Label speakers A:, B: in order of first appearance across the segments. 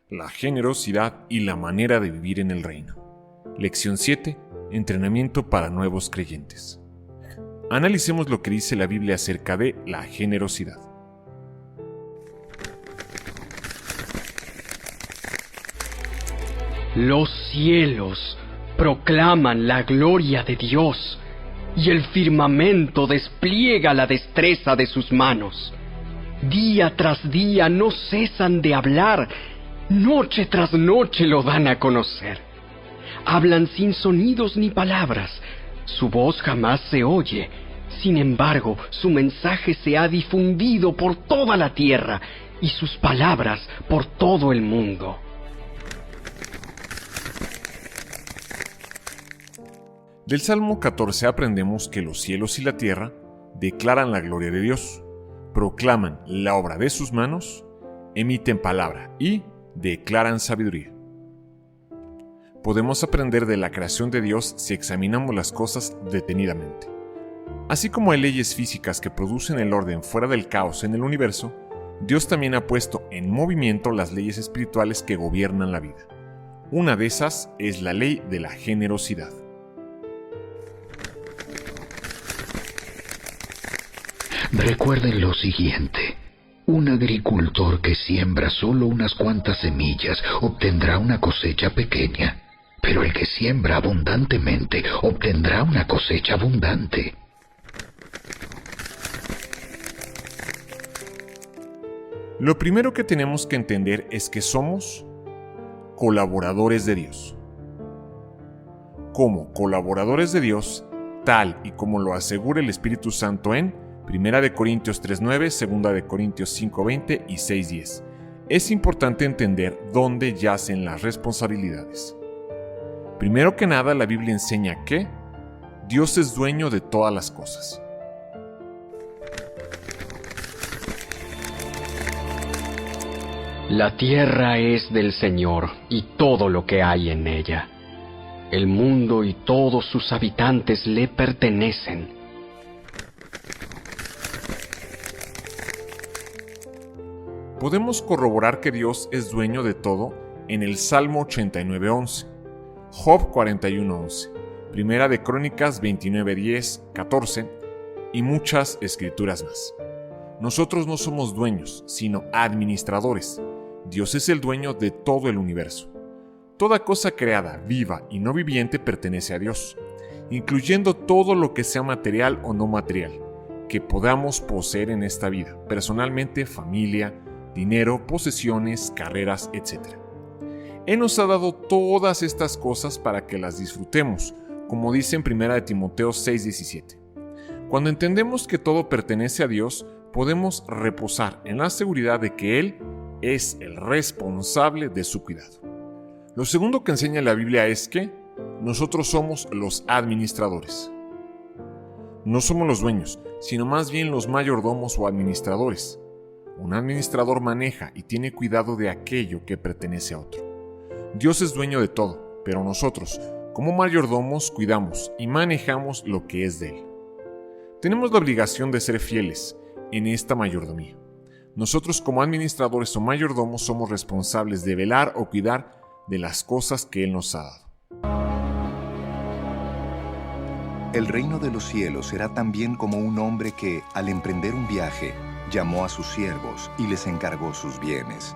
A: la generosidad y la manera de vivir en el reino. Lección 7. Entrenamiento para nuevos creyentes. Analicemos lo que dice la Biblia acerca de la generosidad.
B: Los cielos proclaman la gloria de Dios, y el firmamento despliega la destreza de sus manos. Día tras día no cesan de hablar, noche tras noche lo dan a conocer. Hablan sin sonidos ni palabras, su voz jamás se oye. Sin embargo, su mensaje se ha difundido por toda la tierra y sus palabras por todo el mundo.
A: Del Salmo 14 aprendemos que los cielos y la tierra declaran la gloria de Dios, proclaman la obra de sus manos, emiten palabra y declaran sabiduría. Podemos aprender de la creación de Dios si examinamos las cosas detenidamente. Así como hay leyes físicas que producen el orden fuera del caos en el universo, Dios también ha puesto en movimiento las leyes espirituales que gobiernan la vida. Una de esas es la ley de la generosidad.
C: Recuerden lo siguiente: un agricultor que siembra solo unas cuantas semillas obtendrá una cosecha pequeña, pero el que siembra abundantemente obtendrá una cosecha abundante.
A: Lo primero que tenemos que entender es que somos colaboradores de Dios. Como colaboradores de Dios, tal y como lo asegura el Espíritu Santo en 1 Corintios 3:9, 2 Corintios 5:20 y 6:10. Es importante entender dónde yacen las responsabilidades. Primero que nada, la Biblia enseña que Dios es dueño de todas las cosas.
B: La tierra es del Señor y todo lo que hay en ella. El mundo y todos sus habitantes le pertenecen.
A: Podemos corroborar que Dios es dueño de todo en el Salmo 89:11, Job 41:11, Primera de Crónicas 29:10, 14 y muchas escrituras más. Nosotros no somos dueños, sino administradores. Dios es el dueño de todo el universo. Toda cosa creada, viva y no viviente pertenece a Dios, incluyendo todo lo que sea material o no material, que podamos poseer en esta vida, personalmente, familia, dinero, posesiones, carreras, etc. Él nos ha dado todas estas cosas para que las disfrutemos, como dice en 1 Timoteo 6:17. Cuando entendemos que todo pertenece a Dios, podemos reposar en la seguridad de que Él es el responsable de su cuidado. Lo segundo que enseña la Biblia es que nosotros somos los administradores. No somos los dueños, sino más bien los mayordomos o administradores. Un administrador maneja y tiene cuidado de aquello que pertenece a otro. Dios es dueño de todo, pero nosotros, como mayordomos, cuidamos y manejamos lo que es de Él. Tenemos la obligación de ser fieles en esta mayordomía. Nosotros, como administradores o mayordomos, somos responsables de velar o cuidar de las cosas que Él nos ha dado.
D: El reino de los cielos será también como un hombre que, al emprender un viaje, llamó a sus siervos y les encargó sus bienes.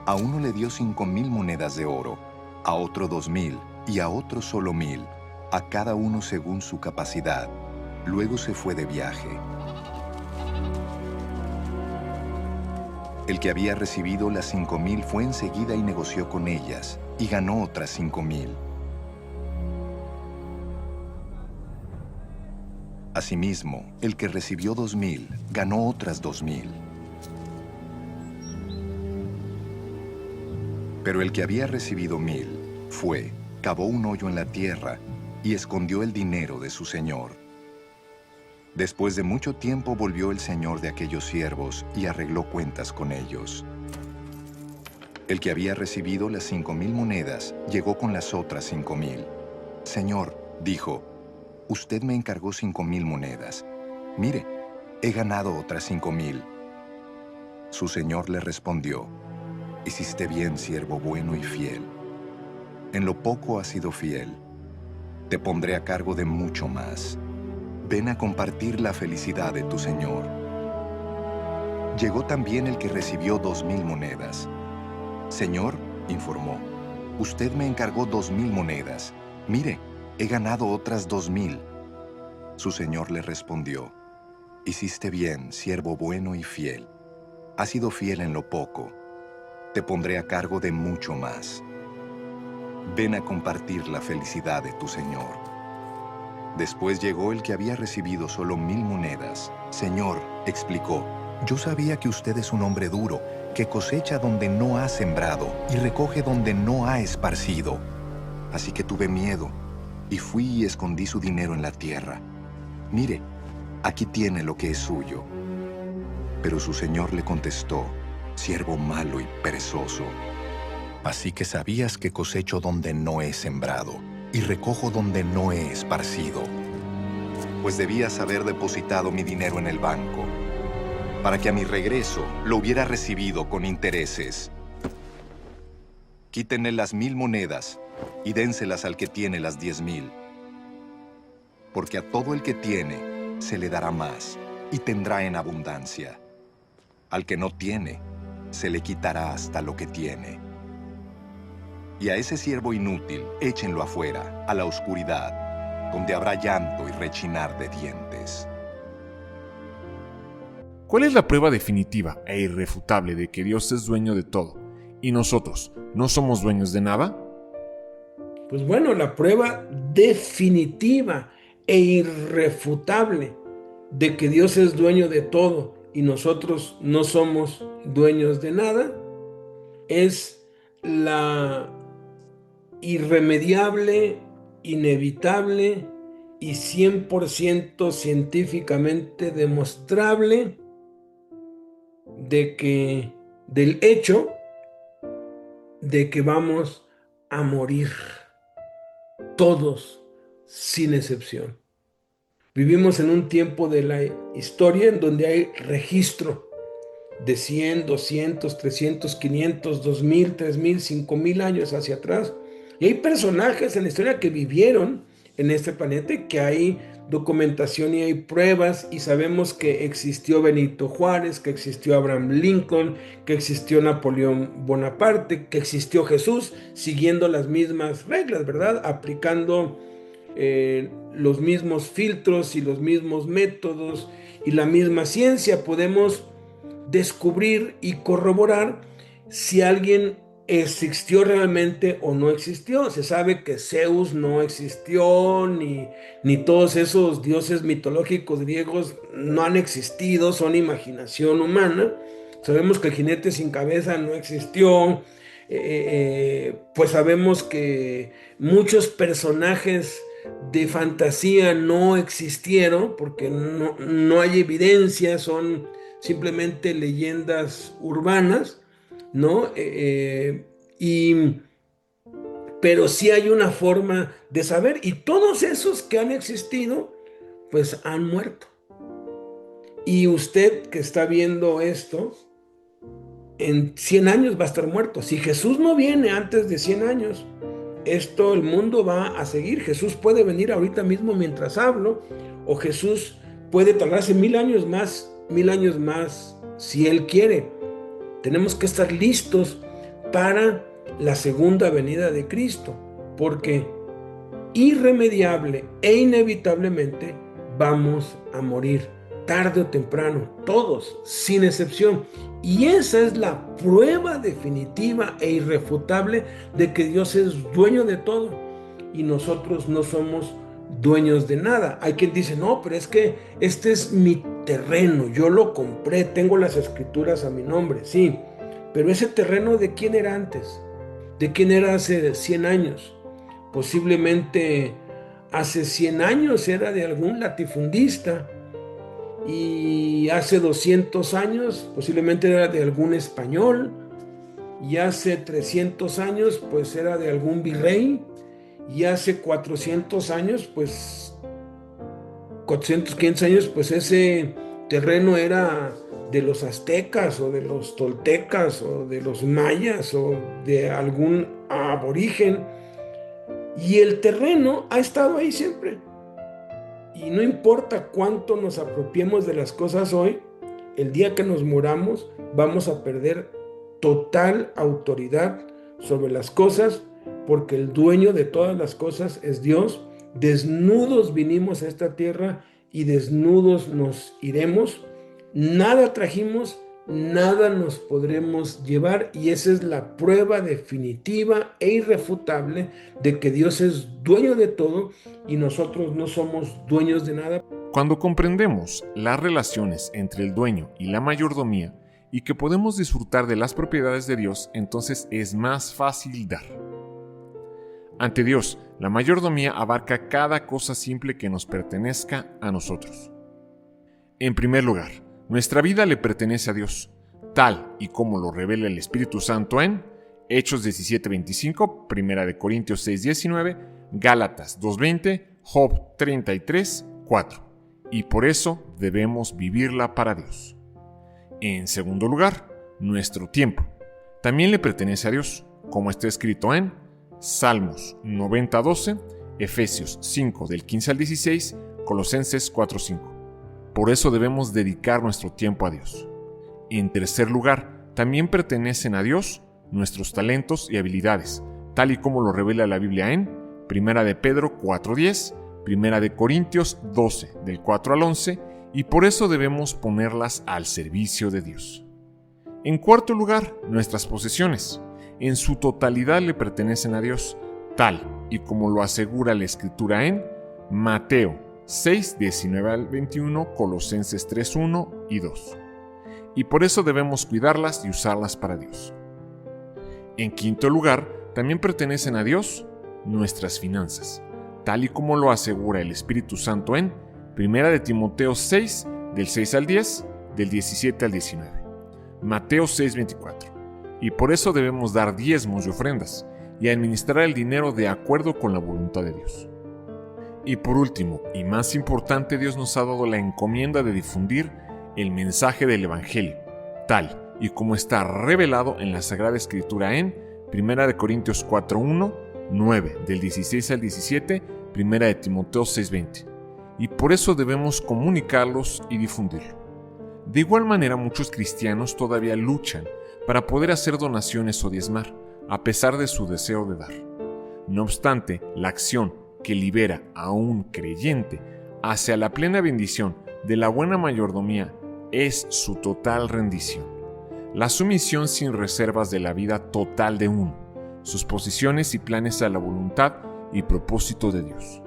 D: A uno le dio 5,000 monedas de oro, a otro 2,000 y a otro solo 1,000, a cada uno según su capacidad. Luego se fue de viaje. El que había recibido las 5,000 fue enseguida y negoció con ellas, y ganó otras 5,000. Asimismo, el que recibió 2,000 ganó otras 2,000. Pero el que había recibido 1,000 fue, cavó un hoyo en la tierra y escondió el dinero de su señor. Después de mucho tiempo volvió el señor de aquellos siervos y arregló cuentas con ellos. El que había recibido las 5,000 monedas llegó con las otras 5,000. Señor, dijo, usted me encargó 5,000 monedas. Mire, he ganado otras 5,000. Su señor le respondió, Hiciste bien, siervo bueno y fiel. En lo poco has sido fiel. Te pondré a cargo de mucho más. Ven a compartir la felicidad de tu señor. Llegó también el que recibió 2,000 monedas. Señor, informó, usted me encargó 2,000 monedas. Mire, he ganado otras 2,000. Su señor le respondió, hiciste bien, siervo bueno y fiel. Has sido fiel en lo poco. Te pondré a cargo de mucho más. Ven a compartir la felicidad de tu señor. Después llegó el que había recibido solo 1,000 monedas. Señor, explicó, yo sabía que usted es un hombre duro, que cosecha donde no ha sembrado y recoge donde no ha esparcido. Así que tuve miedo y fui y escondí su dinero en la tierra. Mire, aquí tiene lo que es suyo. Pero su señor le contestó, siervo malo y perezoso. Así que sabías que cosecho donde no he sembrado y recojo donde no he esparcido. Pues debías haber depositado mi dinero en el banco, para que a mi regreso lo hubiera recibido con intereses. Quítenle las 1,000 monedas y dénselas al que tiene las 10,000. Porque a todo el que tiene se le dará más y tendrá en abundancia. Al que no tiene, se le quitará hasta lo que tiene. Y a ese siervo inútil, échenlo afuera, a la oscuridad, donde habrá llanto y rechinar de dientes.
A: ¿Cuál es la prueba definitiva e irrefutable de que Dios es dueño de todo y nosotros no somos dueños de nada?
E: Pues bueno, la prueba definitiva e irrefutable de que Dios es dueño de todo y nosotros no somos dueños de nada es la irremediable, inevitable y 100% científicamente demostrable del hecho de que vamos a morir todos sin excepción. Vivimos en un tiempo de la historia en donde hay registro de 100, 200, 300, 500, 2000, 3000, 5000 años hacia atrás. Y hay personajes en la historia que vivieron en este planeta y que hay documentación y hay pruebas y sabemos que existió Benito Juárez, que existió Abraham Lincoln, que existió Napoleón Bonaparte, que existió Jesús siguiendo las mismas reglas, ¿verdad? Aplicando los mismos filtros y los mismos métodos y la misma ciencia. Podemos descubrir y corroborar si alguien existió realmente o no existió. Se sabe que Zeus no existió, ni todos esos dioses mitológicos griegos no han existido, son imaginación humana. Sabemos que el jinete sin cabeza no existió. Pues sabemos que muchos personajes de fantasía no existieron porque no hay evidencia, son simplemente leyendas urbanas, ¿no? Pero sí hay una forma de saber, y todos esos que han existido, pues han muerto. Y usted que está viendo esto, en 100 años va a estar muerto. Si Jesús no viene antes de 100 años, el mundo va a seguir. Jesús puede venir ahorita mismo mientras hablo, o Jesús puede tardarse 1000 años más, si Él quiere. Tenemos que estar listos para la segunda venida de Cristo, porque irremediable e inevitablemente vamos a morir, tarde o temprano, todos, sin excepción. Y esa es la prueba definitiva e irrefutable de que Dios es dueño de todo y nosotros no somos dueños de nada. Hay quien dice, no, pero es que este es mi terreno, yo lo compré, tengo las escrituras a mi nombre. Sí, pero ese terreno, ¿de quién era antes? ¿De quién era hace 100 años? Posiblemente hace 100 años era de algún latifundista, y hace 200 años posiblemente era de algún español, y hace 300 años pues era de algún virrey, y hace 400 años, pues 400, 500 años, pues ese terreno era de los aztecas o de los toltecas o de los mayas o de algún aborigen. Y el terreno ha estado ahí siempre. Y no importa cuánto nos apropiemos de las cosas hoy, el día que nos muramos vamos a perder total autoridad sobre las cosas, porque el dueño de todas las cosas es Dios. Desnudos vinimos a esta tierra y desnudos nos iremos. Nada trajimos, nada nos podremos llevar, y esa es la prueba definitiva e irrefutable de que Dios es dueño de todo y nosotros no somos dueños de nada.
A: Cuando comprendemos las relaciones entre el dueño y la mayordomía y que podemos disfrutar de las propiedades de Dios, entonces es más fácil dar. Ante Dios, la mayordomía abarca cada cosa simple que nos pertenezca a nosotros. En primer lugar, nuestra vida le pertenece a Dios, tal y como lo revela el Espíritu Santo en Hechos 17:25, 1 Corintios 6:19, Gálatas 2:20, Job 33:4. Y por eso debemos vivirla para Dios. En segundo lugar, nuestro tiempo también le pertenece a Dios, como está escrito en Salmos 90:12, Efesios 5 del 15 al 16, Colosenses 4:5. Por eso debemos dedicar nuestro tiempo a Dios. En tercer lugar, también pertenecen a Dios nuestros talentos y habilidades, tal y como lo revela la Biblia en 1 de Pedro 4:10, 1 de Corintios 12 del 4 al 11, y por eso debemos ponerlas al servicio de Dios. En cuarto lugar, nuestras posesiones. En su totalidad le pertenecen a Dios, tal y como lo asegura la Escritura en Mateo 6:19 al 21, Colosenses 3:1 y 2. Y por eso debemos cuidarlas y usarlas para Dios. En quinto lugar, también pertenecen a Dios nuestras finanzas, tal y como lo asegura el Espíritu Santo en 1 de Timoteo 6, del 6 al 10, del 17 al 19, Mateo 6:24. Y por eso debemos dar diezmos y ofrendas, y administrar el dinero de acuerdo con la voluntad de Dios. Y por último, y más importante, Dios nos ha dado la encomienda de difundir el mensaje del Evangelio, tal y como está revelado en la Sagrada Escritura en 1 de Corintios 4:1, 9, del 16 al 17, 1 de Timoteo 6:20. Y por eso debemos comunicarlos y difundirlo. De igual manera, muchos cristianos todavía luchan para poder hacer donaciones o diezmar, a pesar de su deseo de dar. No obstante, la acción que libera a un creyente hacia la plena bendición de la buena mayordomía es su total rendición, la sumisión sin reservas de la vida total de uno, sus posiciones y planes a la voluntad y propósito de Dios.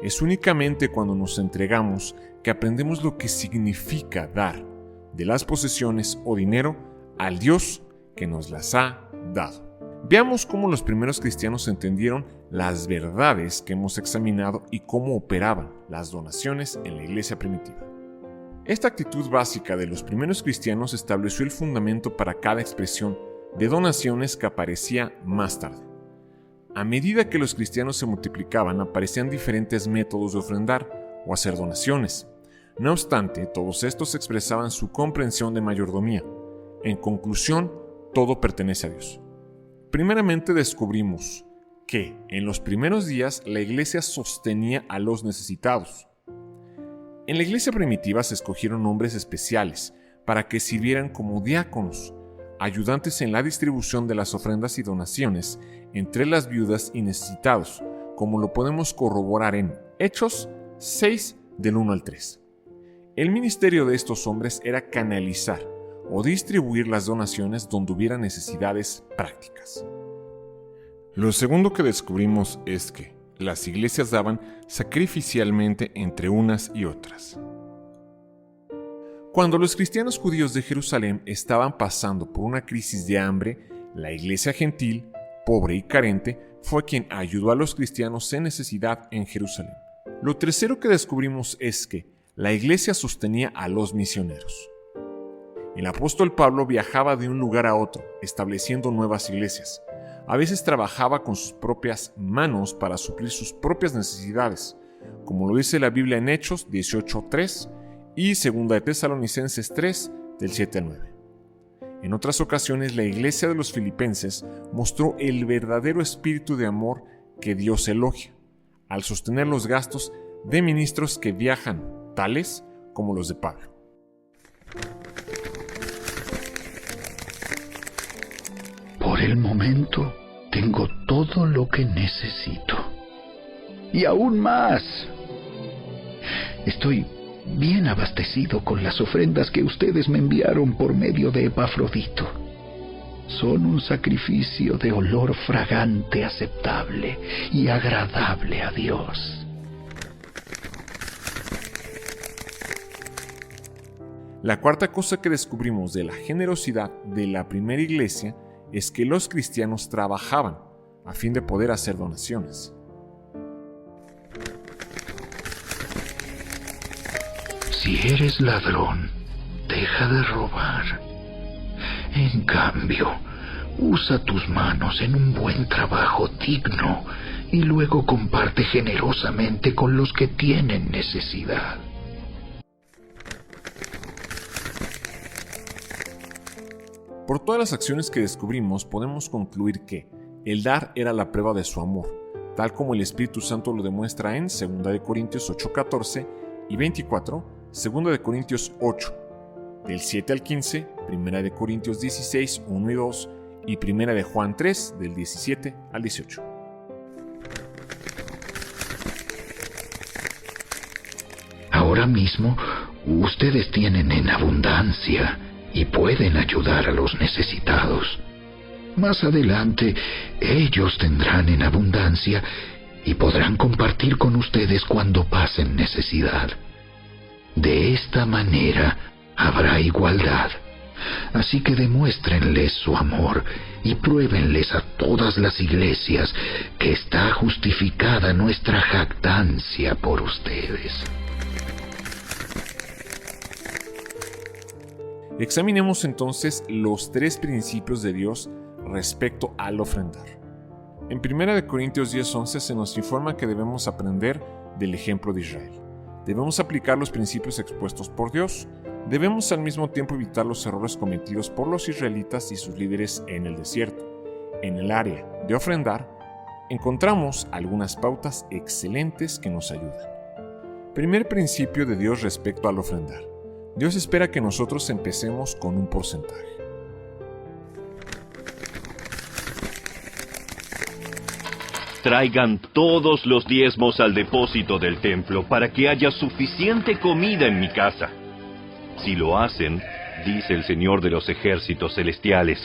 A: Es únicamente cuando nos entregamos que aprendemos lo que significa dar de las posesiones o dinero al Dios que nos las ha dado. Veamos cómo los primeros cristianos entendieron las verdades que hemos examinado y cómo operaban las donaciones en la iglesia primitiva. Esta actitud básica de los primeros cristianos estableció el fundamento para cada expresión de donaciones que aparecía más tarde. A medida que los cristianos se multiplicaban, aparecían diferentes métodos de ofrendar o hacer donaciones. No obstante, todos estos expresaban su comprensión de mayordomía. En conclusión, todo pertenece a Dios. Primeramente descubrimos que en los primeros días la iglesia sostenía a los necesitados. En la iglesia primitiva se escogieron hombres especiales para que sirvieran como diáconos, ayudantes en la distribución de las ofrendas y donaciones entre las viudas y necesitados, como lo podemos corroborar en Hechos 6 del 1 al 3. El ministerio de estos hombres era canalizar o distribuir las donaciones donde hubiera necesidades prácticas. Lo segundo que descubrimos es que las iglesias daban sacrificialmente entre unas y otras. Cuando los cristianos judíos de Jerusalén estaban pasando por una crisis de hambre, la iglesia gentil, pobre y carente, fue quien ayudó a los cristianos en necesidad en Jerusalén. Lo tercero que descubrimos es que la iglesia sostenía a los misioneros. El apóstol Pablo viajaba de un lugar a otro, estableciendo nuevas iglesias. A veces trabajaba con sus propias manos para suplir sus propias necesidades, como lo dice la Biblia en Hechos 18:3 y 2 de Tesalonicenses 3, del 7 al 9. En otras ocasiones, la iglesia de los filipenses mostró el verdadero espíritu de amor que Dios elogia, al sostener los gastos de ministros que viajan, tales como los de Pablo.
C: Por el momento, tengo todo lo que necesito. Y aún más. Estoy bien abastecido con las ofrendas que ustedes me enviaron por medio de Epafrodito. Son un sacrificio de olor fragante, aceptable y agradable a Dios.
A: La cuarta cosa que descubrimos de la generosidad de la primera iglesia es que los cristianos trabajaban a fin de poder hacer donaciones.
C: Si eres ladrón, deja de robar. En cambio, usa tus manos en un buen trabajo digno y luego comparte generosamente con los que tienen necesidad.
A: Por todas las acciones que descubrimos, podemos concluir que el dar era la prueba de su amor, tal como el Espíritu Santo lo demuestra en 2 Corintios 8:14 y 24, 2 Corintios 8, del 7 al 15, 1 Corintios 16, 1 y 2, y 1 Juan 3, del 17 al 18.
C: Ahora mismo, ustedes tienen en abundancia y pueden ayudar a los necesitados. Más adelante, ellos tendrán en abundancia y podrán compartir con ustedes cuando pasen necesidad. De esta manera habrá igualdad. Así que demuéstrenles su amor y pruébenles a todas las iglesias que está justificada nuestra jactancia por ustedes.
A: Examinemos entonces los tres principios de Dios respecto al ofrendar. En 1 Corintios 10:11 se nos informa que debemos aprender del ejemplo de Israel. Debemos aplicar los principios expuestos por Dios. Debemos al mismo tiempo evitar los errores cometidos por los israelitas y sus líderes en el desierto. En el área de ofrendar, encontramos algunas pautas excelentes que nos ayudan. Primer principio de Dios respecto al ofrendar. Dios espera que nosotros empecemos con un porcentaje.
F: Traigan todos los diezmos al depósito del templo para que haya suficiente comida en mi casa. Si lo hacen, dice el Señor de los ejércitos celestiales,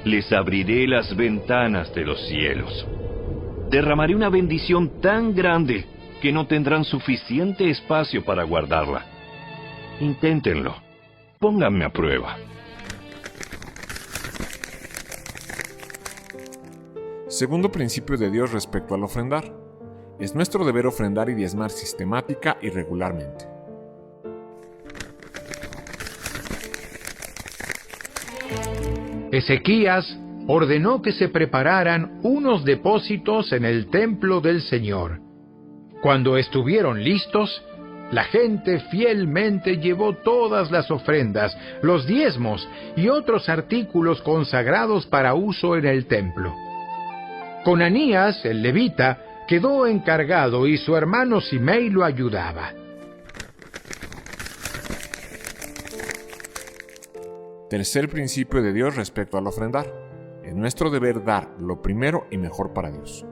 F: les abriré las ventanas de los cielos. Derramaré una bendición tan grande que no tendrán suficiente espacio para guardarla. Inténtenlo. Pónganme a prueba.
A: Segundo principio de Dios respecto al ofrendar. Es nuestro deber ofrendar y diezmar sistemática y regularmente.
G: Ezequías ordenó que se prepararan unos depósitos en el templo del Señor. Cuando estuvieron listos, la gente fielmente llevó todas las ofrendas, los diezmos y otros artículos consagrados para uso en el templo. Conanías, el levita, quedó encargado y su hermano Simei lo ayudaba.
A: Tercer principio de Dios respecto al ofrendar. Es nuestro deber dar lo primero y mejor para Dios.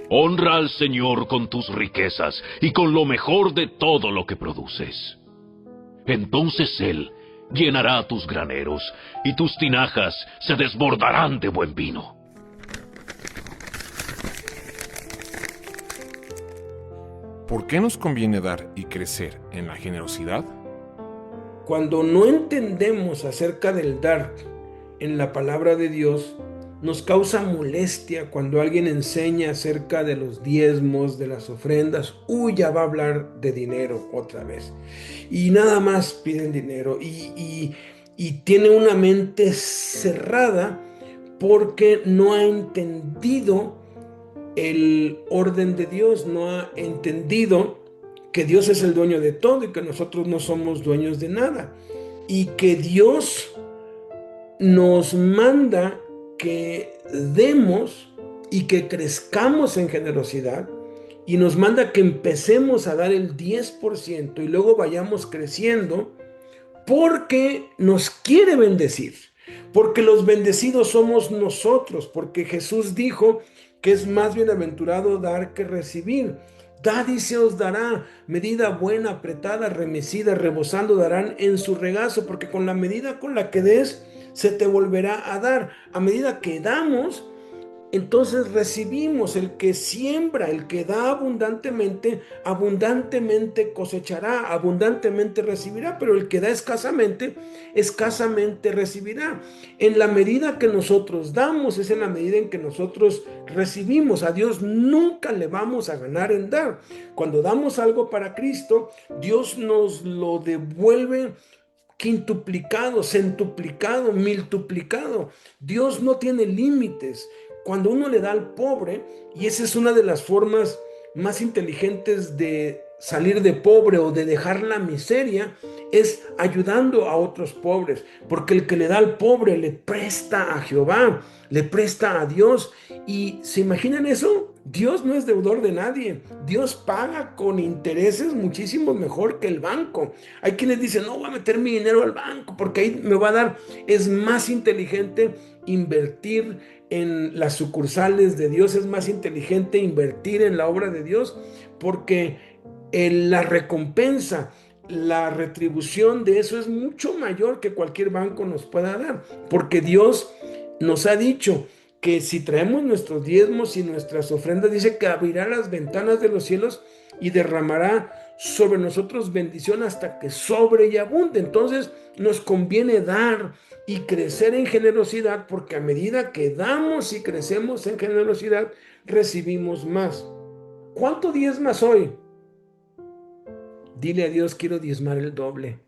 H: Honra al Señor con tus riquezas y con lo mejor de todo lo que produces. Entonces Él llenará tus graneros y tus tinajas se desbordarán de buen vino.
A: ¿Por qué nos conviene dar y crecer en la generosidad?
E: Cuando no entendemos acerca del dar en la palabra de Dios, nos causa molestia cuando alguien enseña acerca de los diezmos, de las ofrendas. Ya va a hablar de dinero otra vez. Y nada más piden dinero. Y tiene una mente cerrada porque no ha entendido el orden de Dios, no ha entendido que Dios es el dueño de todo y que nosotros no somos dueños de nada. Y que Dios nos manda que demos y que crezcamos en generosidad, y nos manda que empecemos a dar el 10% y luego vayamos creciendo, porque nos quiere bendecir, porque los bendecidos somos nosotros, porque Jesús dijo que es más bienaventurado dar que recibir. Dad y se os dará, medida buena, apretada, remecida, rebosando darán en su regazo, porque con la medida con la que des, se te volverá a dar. A medida que damos, entonces recibimos. El que siembra, el que da abundantemente, abundantemente cosechará, abundantemente recibirá, pero el que da escasamente, escasamente recibirá. En la medida que nosotros damos, es en la medida en que nosotros recibimos. A Dios nunca le vamos a ganar en dar. Cuando damos algo para Cristo, Dios nos lo devuelve quintuplicado, centuplicado, miltuplicado. Dios no tiene límites. Cuando uno le da al pobre, y esa es una de las formas más inteligentes de salir de pobre o de dejar la miseria, es ayudando a otros pobres, porque el que le da al pobre le presta a Jehová, le presta a Dios. ¿Y se imaginan eso? Dios no es deudor de nadie. Dios paga con intereses muchísimo mejor que el banco. Hay quienes dicen, no voy a meter mi dinero al banco porque ahí me va a dar. Es más inteligente invertir en las sucursales de Dios, es más inteligente invertir en la obra de Dios, porque la recompensa, la retribución de eso es mucho mayor que cualquier banco nos pueda dar, porque Dios nos ha dicho que si traemos nuestros diezmos y nuestras ofrendas, dice que abrirá las ventanas de los cielos y derramará sobre nosotros bendición hasta que sobre y abunde. Entonces nos conviene dar y crecer en generosidad, porque a medida que damos y crecemos en generosidad, recibimos más. ¿Cuánto diezmas hoy? Dile a Dios, quiero diezmar el doble.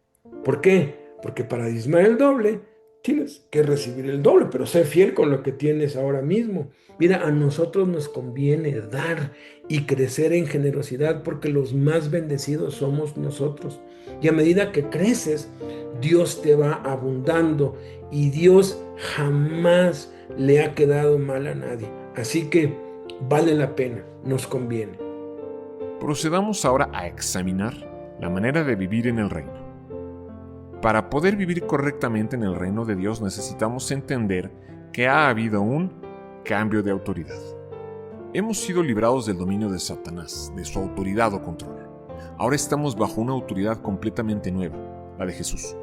E: ¿Por qué? Porque para diezmar el doble tienes que recibir el doble, pero sé fiel con lo que tienes ahora mismo. Mira, a nosotros nos conviene dar y crecer en generosidad, porque los más bendecidos somos nosotros. Y a medida que creces, Dios te va abundando, y Dios jamás le ha quedado mal a nadie. Así que vale la pena, nos conviene.
A: Procedamos ahora a examinar la manera de vivir en el reino. Para poder vivir correctamente en el reino de Dios, necesitamos entender que ha habido un cambio de autoridad. Hemos sido librados del dominio de Satanás, de su autoridad o control. Ahora estamos bajo una autoridad completamente nueva, la de Jesús.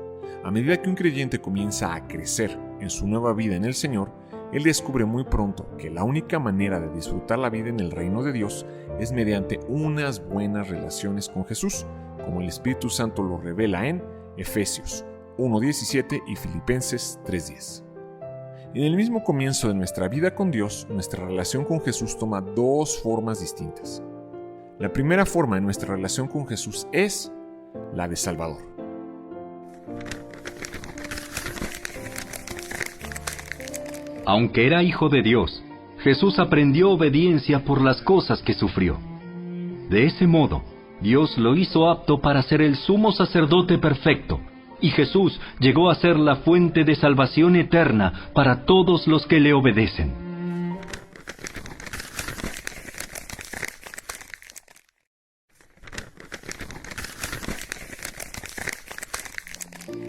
A: A medida que un creyente comienza a crecer en su nueva vida en el Señor, él descubre muy pronto que la única manera de disfrutar la vida en el reino de Dios es mediante unas buenas relaciones con Jesús, como el Espíritu Santo lo revela en Efesios 1:17 y Filipenses 3:10. En el mismo comienzo de nuestra vida con Dios, nuestra relación con Jesús toma dos formas distintas. La primera forma de nuestra relación con Jesús es la de Salvador.
F: Aunque era hijo de Dios, Jesús aprendió obediencia por las cosas que sufrió. De ese modo, Dios lo hizo apto para ser el sumo sacerdote perfecto, y Jesús llegó a ser la fuente de salvación eterna para todos los que le obedecen.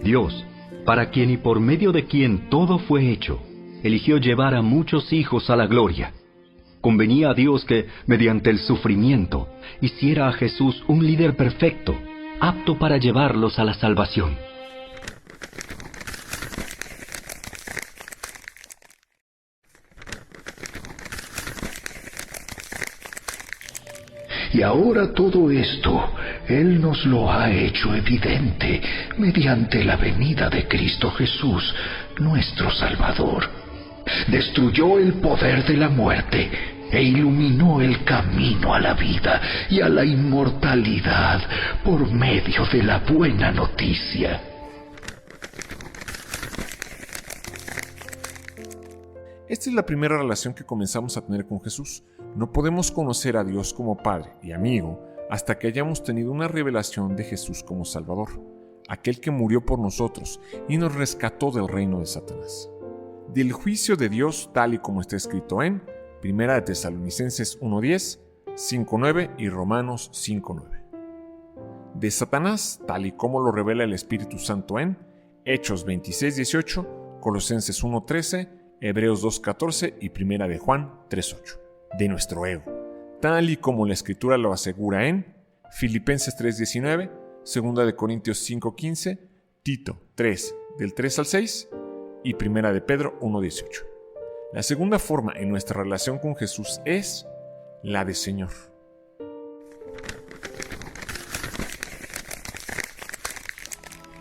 F: Dios, para quien y por medio de quien todo fue hecho, eligió llevar a muchos hijos a la gloria. Convenía a Dios que, mediante el sufrimiento, hiciera a Jesús un líder perfecto, apto para llevarlos a la salvación.
C: Y ahora todo esto, Él nos lo ha hecho evidente mediante la venida de Cristo Jesús, nuestro Salvador. Destruyó el poder de la muerte e iluminó el camino a la vida y a la inmortalidad por medio de la buena noticia.
A: Esta es la primera relación que comenzamos a tener con Jesús. No podemos conocer a Dios como Padre y amigo hasta que hayamos tenido una revelación de Jesús como Salvador, aquel que murió por nosotros y nos rescató del reino de Satanás. Del juicio de Dios, tal y como está escrito en 1 de Tesalonicenses 1:10, 5:9 y Romanos 5:9. De Satanás, tal y como lo revela el Espíritu Santo en Hechos 26:18, Colosenses 1:13, Hebreos 2:14 y 1 de Juan 3:8. De nuestro ego, tal y como la Escritura lo asegura en Filipenses 3:19, 2 de Corintios 5:15, Tito 3, del 3 al 6 y 1 de Pedro 1:18. La segunda forma en nuestra relación con Jesús es la de Señor.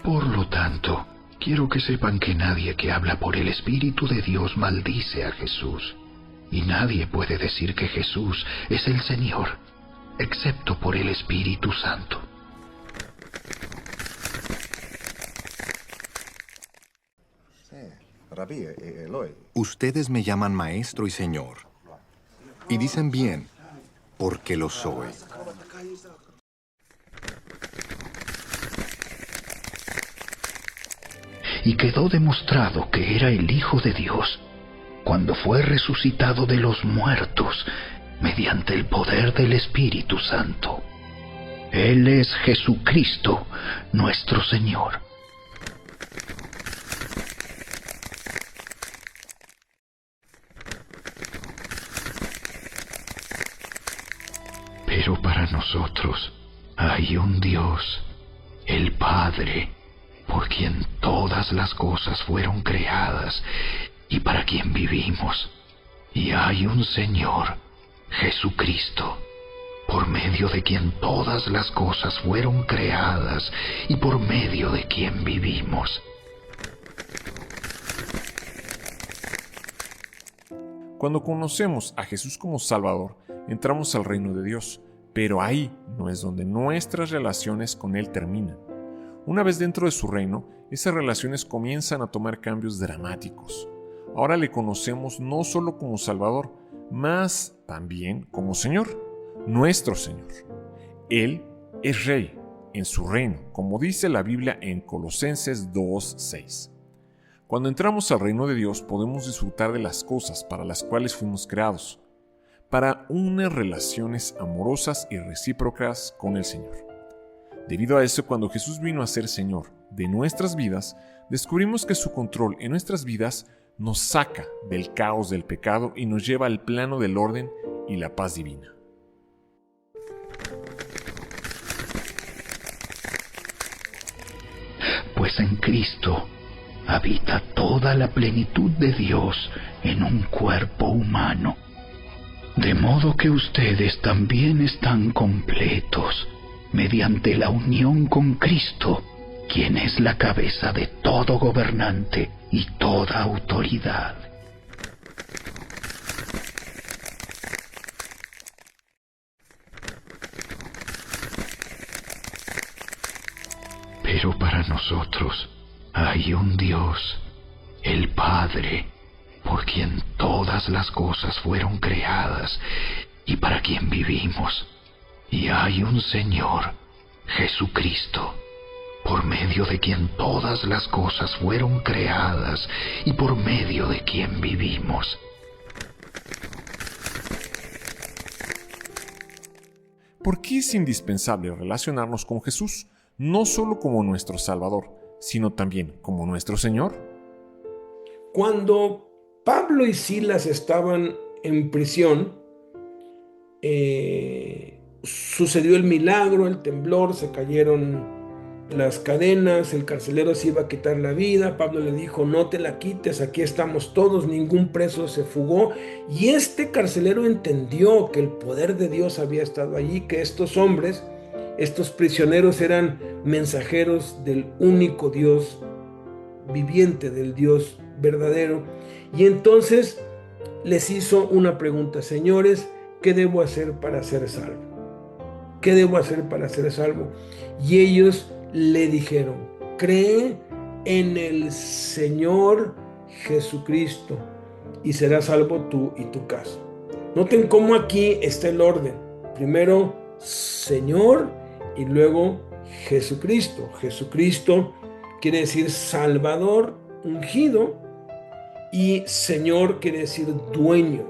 C: Por lo tanto, quiero que sepan que nadie que habla por el Espíritu de Dios maldice a Jesús. Y nadie puede decir que Jesús es el Señor, excepto por el Espíritu Santo.
D: Ustedes me llaman maestro y señor, y dicen bien, porque lo soy.
C: Y quedó demostrado que era el Hijo de Dios cuando fue resucitado de los muertos mediante el poder del Espíritu Santo. Él es Jesucristo, nuestro Señor. Pero para nosotros hay un Dios, el Padre, por quien todas las cosas fueron creadas y para quien vivimos. Y hay un Señor, Jesucristo, por medio de quien todas las cosas fueron creadas y por medio de quien vivimos.
A: Cuando conocemos a Jesús como Salvador, entramos al reino de Dios, pero ahí no es donde nuestras relaciones con Él terminan. Una vez dentro de su reino, esas relaciones comienzan a tomar cambios dramáticos. Ahora le conocemos no solo como Salvador, mas también como Señor, nuestro Señor. Él es Rey en su reino, como dice la Biblia en Colosenses 2:6. Cuando entramos al reino de Dios podemos disfrutar de las cosas para las cuales fuimos creados, para unas relaciones amorosas y recíprocas con el Señor. Debido a eso, cuando Jesús vino a ser Señor de nuestras vidas, descubrimos que su control en nuestras vidas nos saca del caos del pecado y nos lleva al plano del orden y la paz divina.
C: Pues en Cristo habita toda la plenitud de Dios en un cuerpo humano, de modo que ustedes también están completos mediante la unión con Cristo, quien es la cabeza de todo gobernante y toda autoridad. Pero para nosotros hay un Dios, el Padre, por quien todas las cosas fueron creadas y para quien vivimos. Y hay un Señor, Jesucristo, por medio de quien todas las cosas fueron creadas y por medio de quien vivimos.
A: ¿Por qué es indispensable relacionarnos con Jesús, no solo como nuestro Salvador, sino también como nuestro Señor?
E: Cuando Pablo y Silas estaban en prisión, sucedió el milagro, el temblor, se cayeron las cadenas, el carcelero se iba a quitar la vida. Pablo le dijo: no te la quites, aquí estamos todos, ningún preso se fugó. Y este carcelero entendió que el poder de Dios había estado allí, que estos hombres, estos prisioneros, eran mensajeros del único Dios viviente, del Dios verdadero. Y entonces les hizo una pregunta: señores, ¿qué debo hacer para ser salvo? ¿Qué debo hacer para ser salvo? Y ellos le dijeron: cree en el Señor Jesucristo y serás salvo tú y tu casa. Noten cómo aquí está el orden. Primero Señor y luego Jesucristo. Jesucristo quiere decir Salvador, ungido, y Señor quiere decir dueño,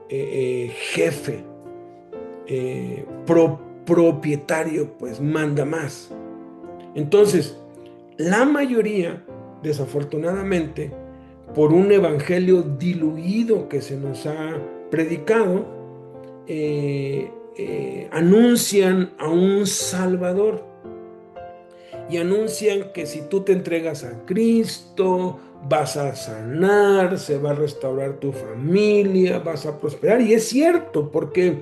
E: jefe, propietario, pues manda más. Entonces, la mayoría, desafortunadamente, por un evangelio diluido que se nos ha predicado, anuncian a un Salvador y anuncian que si tú te entregas a Cristo, vas a sanar, se va a restaurar tu familia, vas a prosperar. Y es cierto, porque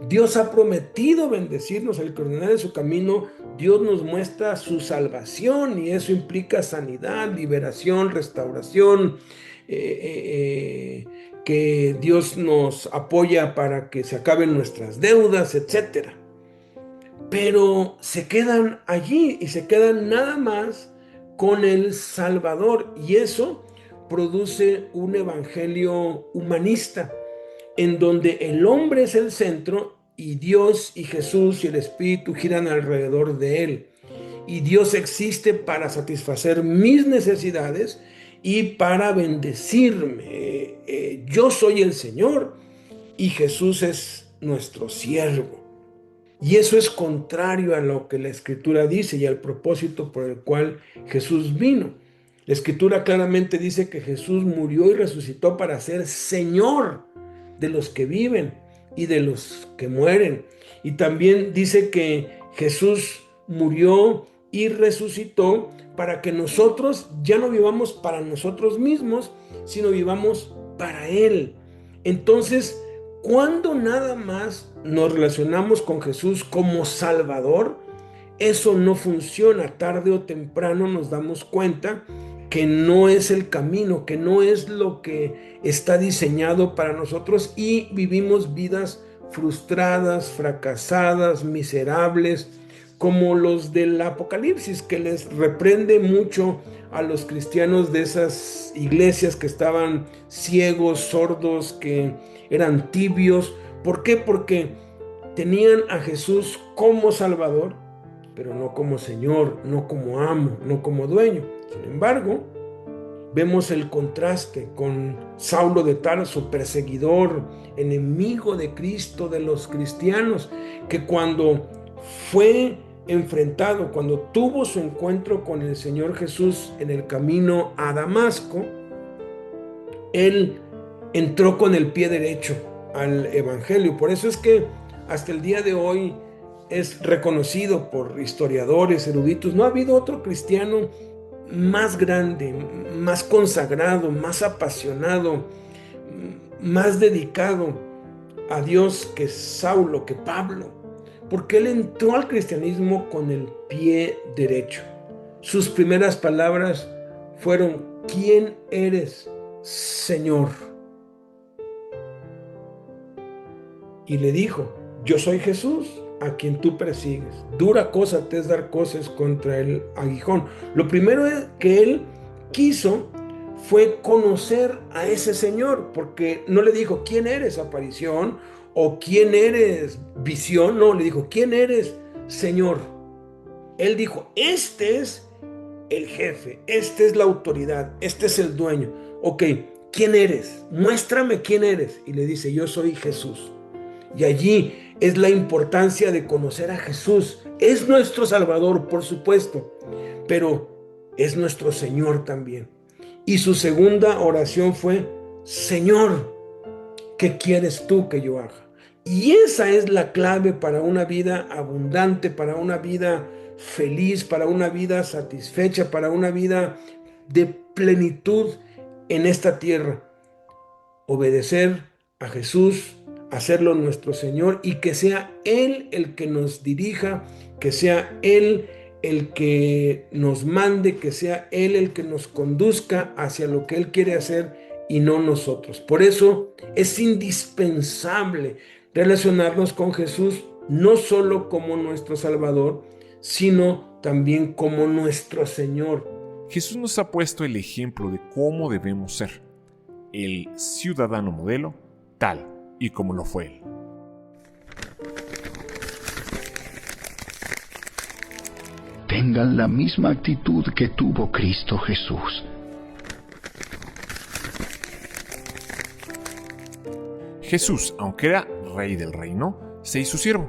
E: Dios ha prometido bendecirnos al caminar de su camino. Dios nos muestra su salvación y eso implica sanidad, liberación, restauración, que Dios nos apoya para que se acaben nuestras deudas, etcétera. Pero se quedan allí y se quedan nada más con el Salvador, y eso produce un evangelio humanista en donde el hombre es el centro y Dios y Jesús y el Espíritu giran alrededor de él, y Dios existe para satisfacer mis necesidades y para bendecirme. Yo soy el Señor y Jesús es nuestro siervo. Y eso es contrario a lo que la Escritura dice y al propósito por el cual Jesús vino. La Escritura claramente dice que Jesús murió y resucitó para ser Señor de los que viven y de los que mueren. Y también dice que Jesús murió y resucitó para que nosotros ya no vivamos para nosotros mismos, sino vivamos para Él. Entonces, cuando nada más nos relacionamos con Jesús como Salvador, eso no funciona. Tarde o temprano nos damos cuenta que no es el camino, que no es lo que está diseñado para nosotros, y vivimos vidas frustradas, fracasadas, miserables, como los del Apocalipsis, que les reprende mucho a los cristianos de esas iglesias que estaban ciegos, sordos, que eran tibios. ¿Por qué? Porque tenían a Jesús como Salvador, pero no como Señor, no como amo, no como dueño. Sin embargo, vemos el contraste con Saulo de Tarso, perseguidor, enemigo de Cristo, de los cristianos, que cuando fue enfrentado, cuando tuvo su encuentro con el Señor Jesús en el camino a Damasco, él entró con el pie derecho al evangelio. Por eso es que hasta el día de hoy es reconocido por historiadores, eruditos. No ha habido otro cristiano más grande, más consagrado, más apasionado, más dedicado a Dios que Saulo, que Pablo, porque él entró al cristianismo con el pie derecho. Sus primeras palabras fueron: ¿quién eres, Señor? Y le dijo: yo soy Jesús, a quien tú persigues. Dura cosa te es dar cosas contra el aguijón. Lo primero que él quiso fue conocer a ese Señor, porque no le dijo: ¿quién eres, aparición? O ¿quién eres, visión? No, le dijo: ¿quién eres, Señor? Él dijo: este es el jefe, esta es la autoridad, este es el dueño. Ok, ¿quién eres? Muéstrame quién eres. Y le dice: yo soy Jesús. Y allí es la importancia de conocer a Jesús. Es nuestro Salvador, por supuesto, pero es nuestro Señor también. Y su segunda oración fue: Señor, ¿qué quieres tú que yo haga? Y esa es la clave para una vida abundante, para una vida feliz, para una vida satisfecha, para una vida de plenitud en esta tierra. Obedecer a Jesús, hacerlo nuestro Señor, y que sea Él el que nos dirija, que sea Él el que nos mande, que sea Él el que nos conduzca hacia lo que Él quiere hacer y no nosotros. Por eso es indispensable relacionarnos con Jesús no solo como nuestro Salvador, sino también como nuestro Señor.
A: Jesús nos ha puesto el ejemplo de cómo debemos ser, el ciudadano modelo, tal y como lo fue Él.
C: tengan la misma actitud que tuvo Cristo Jesús.
A: Jesús, aunque era rey del reino, se hizo siervo.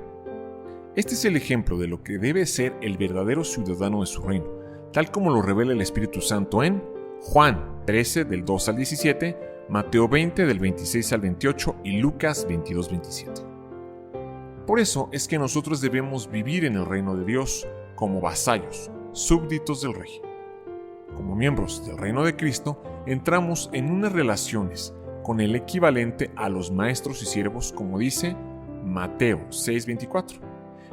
A: Este es el ejemplo de lo que debe ser el verdadero ciudadano de su reino, tal como lo revela el Espíritu Santo en Juan 13, del 2 al 17, Mateo 20, del 26 al 28 y Lucas 22, 27. Por eso es que nosotros debemos vivir en el reino de Dios como vasallos, súbditos del rey. Como miembros del reino de Cristo, entramos en unas relaciones con el equivalente a los maestros y siervos, como dice Mateo 6:24.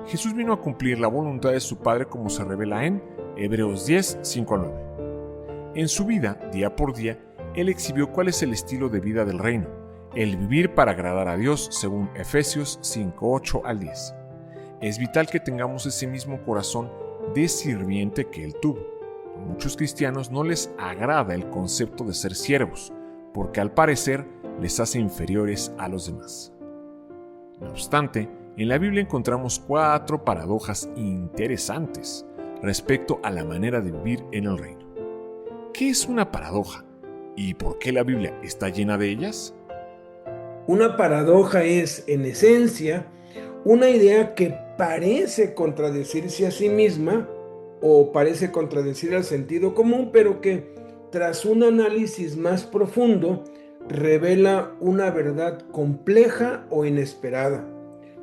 A: Jesús vino a cumplir la voluntad de su Padre como se revela en Hebreos 10, 5 al 9. En su vida, día por día, Él exhibió cuál es el estilo de vida del reino, el vivir para agradar a Dios, según Efesios 5, 8 al 10. Es vital que tengamos ese mismo corazón de sirviente que Él tuvo. A muchos cristianos no les agrada el concepto de ser siervos, porque al parecer les hace inferiores a los demás. No obstante, en la Biblia encontramos 4 paradojas interesantes respecto a la manera de vivir en el reino. ¿Qué es una paradoja? ¿Y por qué la Biblia está llena de ellas?
E: Una paradoja es, en esencia, una idea que parece contradecirse a sí misma o parece contradecir al sentido común, pero que, tras un análisis más profundo, revela una verdad compleja o inesperada.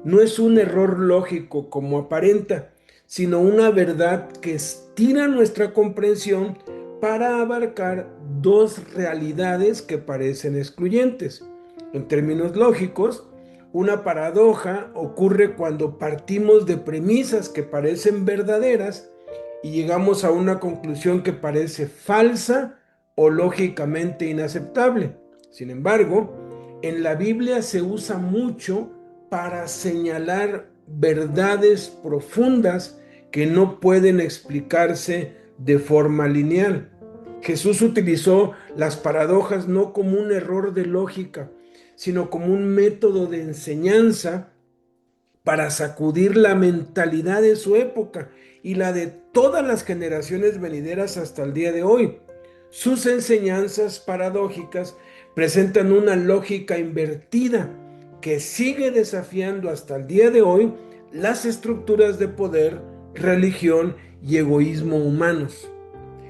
E: No es un error lógico como aparenta, sino una verdad que estira nuestra comprensión para abarcar 2 realidades que parecen excluyentes. En términos lógicos, una paradoja ocurre cuando partimos de premisas que parecen verdaderas y llegamos a una conclusión que parece falsa o lógicamente inaceptable. Sin embargo, en la Biblia se usa mucho para señalar verdades profundas que no pueden explicarse de forma lineal. Jesús utilizó las paradojas no como un error de lógica, sino como un método de enseñanza para sacudir la mentalidad de su época y la de todas las generaciones venideras hasta el día de hoy. Sus enseñanzas paradójicas presentan una lógica invertida que sigue desafiando hasta el día de hoy las estructuras de poder, religión y egoísmo humanos.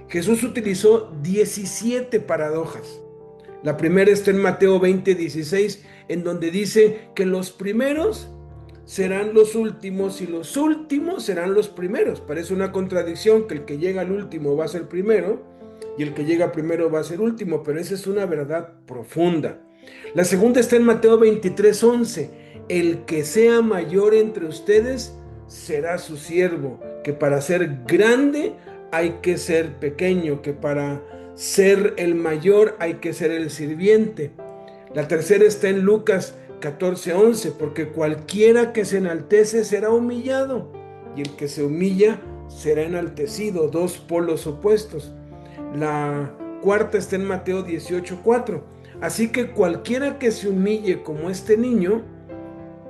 E: Jesús utilizó 17 paradojas. La primera está en Mateo 20:16, en donde dice que los primeros serán los últimos y los últimos serán los primeros. Parece una contradicción que el que llega al último va a ser primero y el que llega primero va a ser último, pero esa es una verdad profunda. La segunda está en Mateo 23:11. El que sea mayor entre ustedes será su siervo, que para ser grande hay que ser pequeño, que para ser el mayor hay que ser el sirviente. La tercera está en Lucas 14:11, porque cualquiera que se enaltece será humillado, y el que se humilla será enaltecido, 2 polos opuestos. La cuarta está en Mateo 18:4, así que cualquiera que se humille como este niño,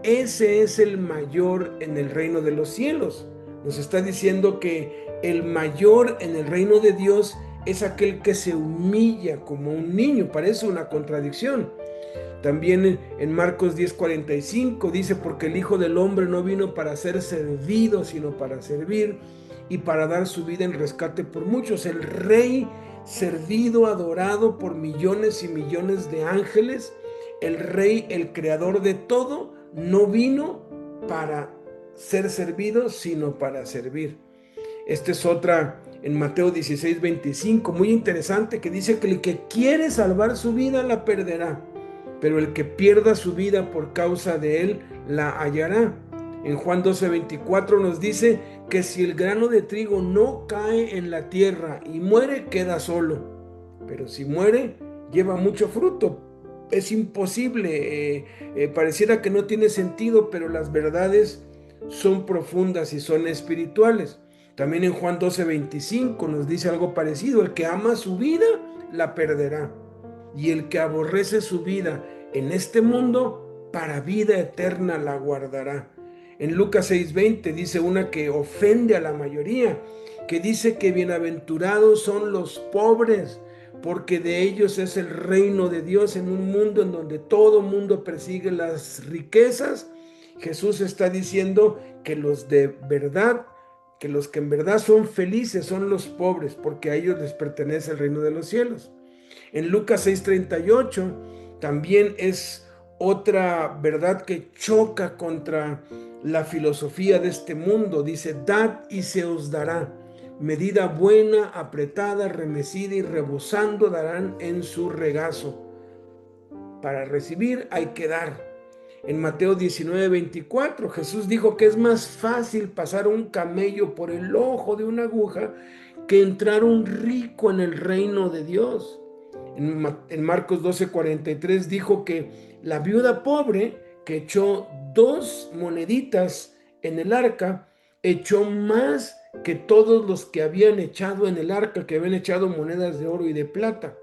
E: ese es el mayor en el reino de los cielos. Nos está diciendo que el mayor en el reino de Dios es aquel que se humilla como un niño. Parece una contradicción. También en Marcos 10:45 dice, porque el Hijo del Hombre no vino para ser servido, sino para servir y para dar su vida en rescate por muchos. El Rey servido, adorado por millones y millones de ángeles, el Rey, el creador de todo, no vino para ser servido, sino para servir. Esta es otra en Mateo 16:25, muy interesante, que dice que el que quiere salvar su vida la perderá, pero el que pierda su vida por causa de él la hallará. En Juan 12:24 nos dice que si el grano de trigo no cae en la tierra y muere, queda solo, pero si muere, lleva mucho fruto. Es imposible, pareciera que no tiene sentido, pero las verdades son profundas y son espirituales. También en Juan 12:25 nos dice algo parecido, el que ama su vida la perderá, y el que aborrece su vida en este mundo, para vida eterna la guardará. En Lucas 6:20 dice una que ofende a la mayoría, que dice que bienaventurados son los pobres, porque de ellos es el reino de Dios. En un mundo en donde todo mundo persigue las riquezas, Jesús está diciendo que los de verdad, que los que en verdad son felices son los pobres, porque a ellos les pertenece el reino de los cielos. En Lucas 6:38 también es otra verdad que choca contra la filosofía de este mundo. Dice: dad y se os dará, medida buena, apretada, remecida y rebosando darán en su regazo. Para recibir hay que dar. En Mateo 19:24 Jesús dijo que es más fácil pasar un camello por el ojo de una aguja que entrar un rico en el reino de Dios. En Marcos 12:43 dijo que la viuda pobre que echó 2 moneditas en el arca, echó más que todos los que habían echado en el arca, que habían echado monedas de oro y de plata.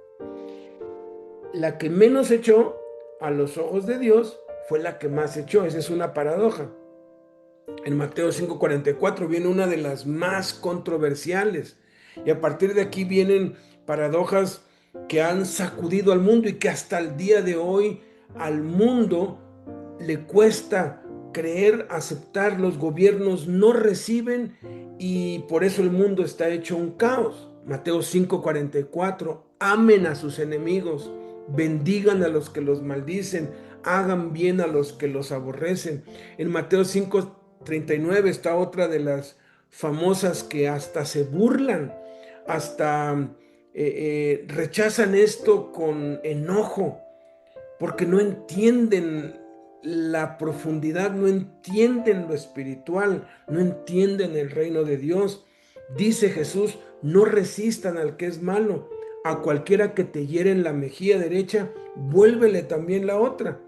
E: La que menos echó a los ojos de Dios fue la que más echó. Esa es una paradoja. En Mateo 5:44 viene una de las más controversiales, y a partir de aquí vienen paradojas que han sacudido al mundo y que hasta el día de hoy al mundo le cuesta creer, aceptar. Los gobiernos no reciben y por eso el mundo está hecho un caos. Mateo 5:44: amen a sus enemigos, bendigan a los que los maldicen, hagan bien a los que los aborrecen. En Mateo 5:39 está otra de las famosas que hasta se burlan, hasta rechazan esto con enojo, porque no entienden la profundidad, no entienden lo espiritual, no entienden el reino de Dios. Dice Jesús: no resistan al que es malo, a cualquiera que te hiere en la mejilla derecha, vuélvele también la otra.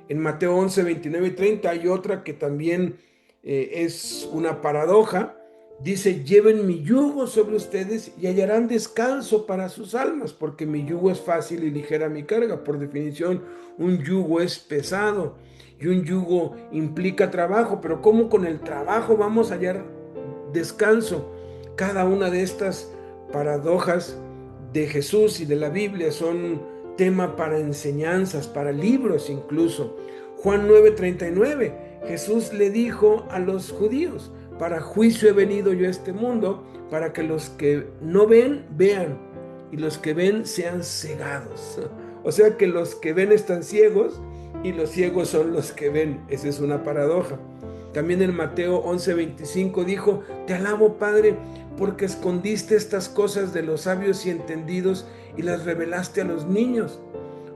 E: En Mateo 11:29 y 30 hay otra que también es una paradoja. Dice: lleven mi yugo sobre ustedes y hallarán descanso para sus almas, porque mi yugo es fácil y ligera mi carga. Por definición, un yugo es pesado y un yugo implica trabajo, pero ¿cómo con el trabajo vamos a hallar descanso? Cada una de estas paradojas de Jesús y de la Biblia son tema para enseñanzas, para libros incluso. Juan 9:39, Jesús le dijo a los judíos: para juicio he venido yo a este mundo, para que los que no ven, vean, y los que ven sean cegados. O sea que los que ven están ciegos y los ciegos son los que ven. Esa es una paradoja. También en Mateo 11:25 dijo: te alabo, Padre, porque escondiste estas cosas de los sabios y entendidos y las revelaste a los niños.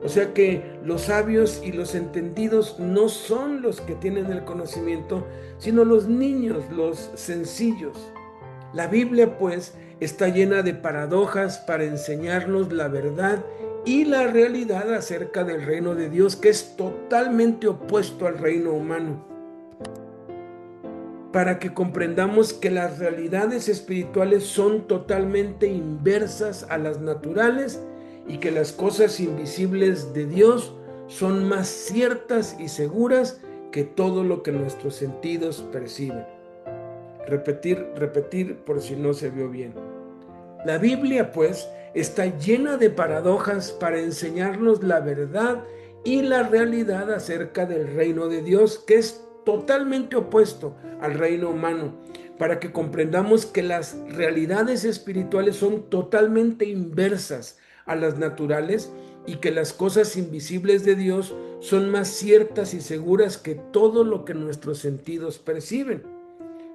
E: O sea que los sabios y los entendidos no son los que tienen el conocimiento, sino los niños, los sencillos. La Biblia, pues, está llena de paradojas para enseñarnos la verdad y la realidad acerca del reino de Dios, que es totalmente opuesto al reino humano. Para que comprendamos que las realidades espirituales son totalmente inversas a las naturales y que las cosas invisibles de Dios son más ciertas y seguras que todo lo que nuestros sentidos perciben. Repetir por si no se vio bien. La Biblia, pues, está llena de paradojas para enseñarnos la verdad y la realidad acerca del reino de Dios, que es totalmente opuesto al reino humano, para que comprendamos que las realidades espirituales son totalmente inversas a las naturales y que las cosas invisibles de Dios son más ciertas y seguras que todo lo que nuestros sentidos perciben.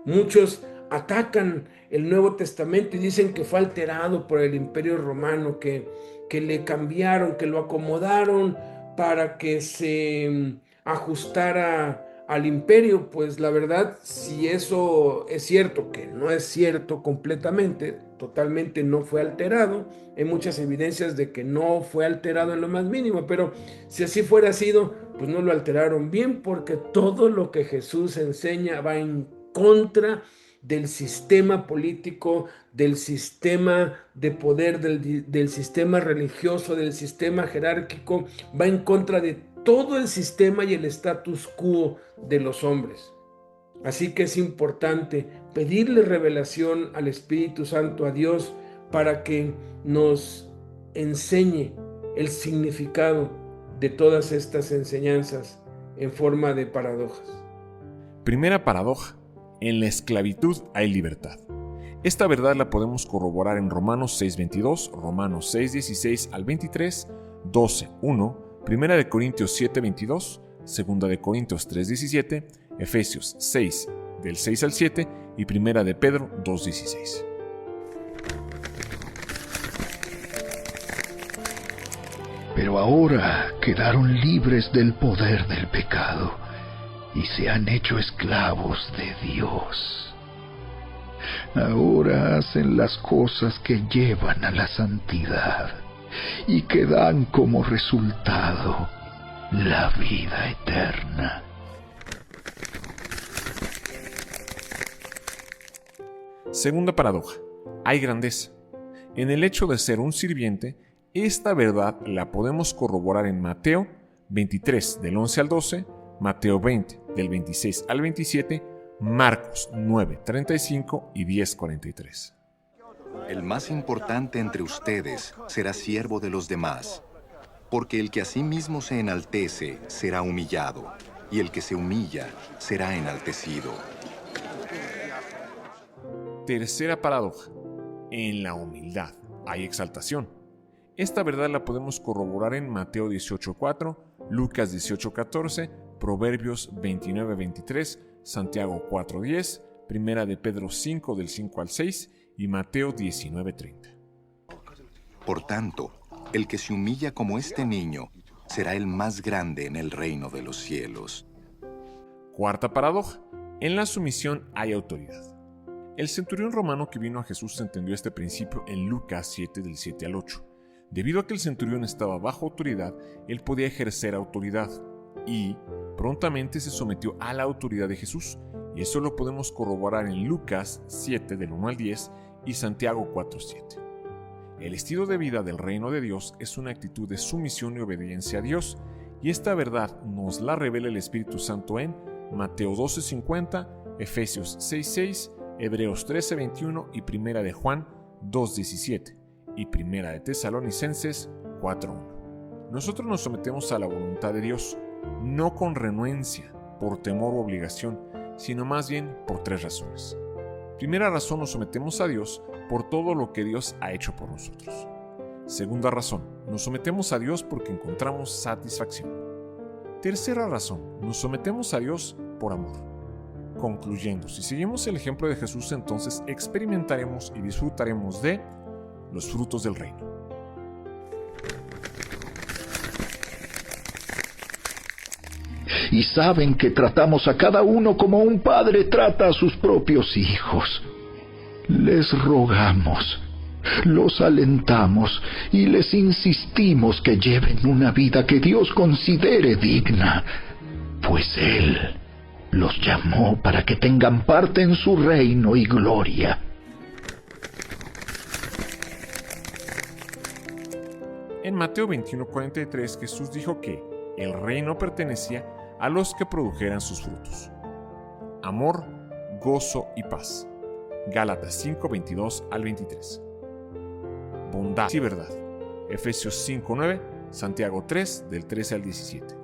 E: Muchos atacan el Nuevo Testamento y dicen que fue alterado por el Imperio Romano, que le cambiaron, que lo acomodaron para que se ajustara al imperio. Pues la verdad, si eso es cierto, que no es cierto completamente, totalmente no fue alterado, hay muchas evidencias de que no fue alterado en lo más mínimo, pero si así fuera sido, pues no lo alteraron bien, porque todo lo que Jesús enseña va en contra del sistema político, del sistema de poder, del sistema religioso, del sistema jerárquico, va en contra de todo el sistema y el status quo de los hombres. Así que es importante pedirle revelación al Espíritu Santo, a Dios, para que nos enseñe el significado de todas estas enseñanzas en forma de paradojas.
A: Primera paradoja: en la esclavitud hay libertad. Esta verdad la podemos corroborar en Romanos 6:22, Romanos 6:16 al 23, 12:1, 1 de Corintios 7:22, 2 de Corintios 3:17, Efesios 6, del 6 al 7 y 1 de Pedro 2:16.
C: Pero ahora quedaron libres del poder del pecado y se han hecho esclavos de Dios. Ahora hacen las cosas que llevan a la santidad y que dan como resultado la vida eterna.
A: Segunda paradoja: hay grandeza. En el hecho de ser un sirviente, esta verdad la podemos corroborar en Mateo 23, del 11 al 12, Mateo 20, del 26 al 27, Marcos 9, 35 y 10, 43.
D: El más importante entre ustedes será siervo de los demás, porque el que a sí mismo se enaltece será humillado, y el que se humilla será enaltecido.
A: Tercera paradoja: en la humildad hay exaltación. Esta verdad la podemos corroborar en Mateo 18:4, Lucas 18:14, Proverbios 29:23, Santiago 4:10, 1 de Pedro 5, del 5 al 6 y Mateo 19:30.
D: Por tanto, el que se humilla como este niño será el más grande en el reino de los cielos.
A: Cuarta paradoja: en la sumisión hay autoridad. El centurión romano que vino a Jesús entendió este principio en Lucas 7, del 7 al 8. Debido a que el centurión estaba bajo autoridad, él podía ejercer autoridad y prontamente se sometió a la autoridad de Jesús, y eso lo podemos corroborar en Lucas 7, del 1 al 10 y Santiago 4:7. El estilo de vida del reino de Dios es una actitud de sumisión y obediencia a Dios, y esta verdad nos la revela el Espíritu Santo en Mateo 12:50, Efesios 6:6, Hebreos 13:21 y 1 de Juan 2:17 y 1 de Tesalonicenses 4:1. Nosotros nos sometemos a la voluntad de Dios, no con renuencia, por temor u obligación, sino más bien por tres razones. Primera razón: nos sometemos a Dios por todo lo que Dios ha hecho por nosotros. Segunda razón: nos sometemos a Dios porque encontramos satisfacción. Tercera razón: nos sometemos a Dios por amor. Concluyendo, si seguimos el ejemplo de Jesús, entonces experimentaremos y disfrutaremos de los frutos del reino.
C: Y saben que tratamos a cada uno como un padre trata a sus propios hijos. Les rogamos, los alentamos y les insistimos que lleven una vida que Dios considere digna, pues Él los llamó para que tengan parte en su reino y gloria.
A: En Mateo 21:43 Jesús dijo que el reino pertenecía a los que produjeran sus frutos: amor, gozo y paz. Gálatas 5:22 al 23. Bondad y verdad. Efesios 5:9, Santiago 3, del 13 al 17.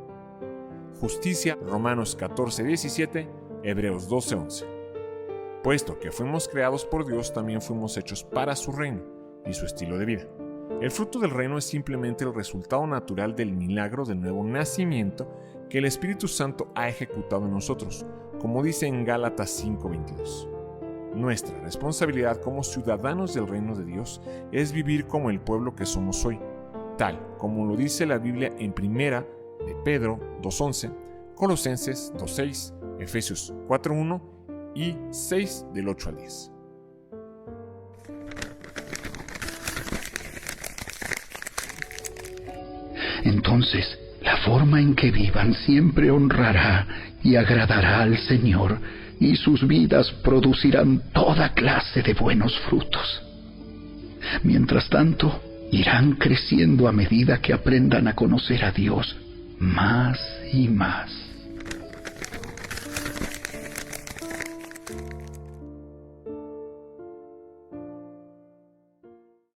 A: Justicia, Romanos 14:17, Hebreos 12:11. Puesto que fuimos creados por Dios, también fuimos hechos para su reino y su estilo de vida. El fruto del reino es simplemente el resultado natural del milagro del nuevo nacimiento que el Espíritu Santo ha ejecutado en nosotros, como dice en Gálatas 5:22. Nuestra responsabilidad como ciudadanos del reino de Dios es vivir como el pueblo que somos hoy, tal como lo dice la Biblia en 1 de Pedro 2:11, Colosenses 2:6, Efesios 4:1 y 6 del 8 al 10.
C: Entonces, la forma en que vivan siempre honrará y agradará al Señor, y sus vidas producirán toda clase de buenos frutos. Mientras tanto, irán creciendo a medida que aprendan a conocer a Dios más y más.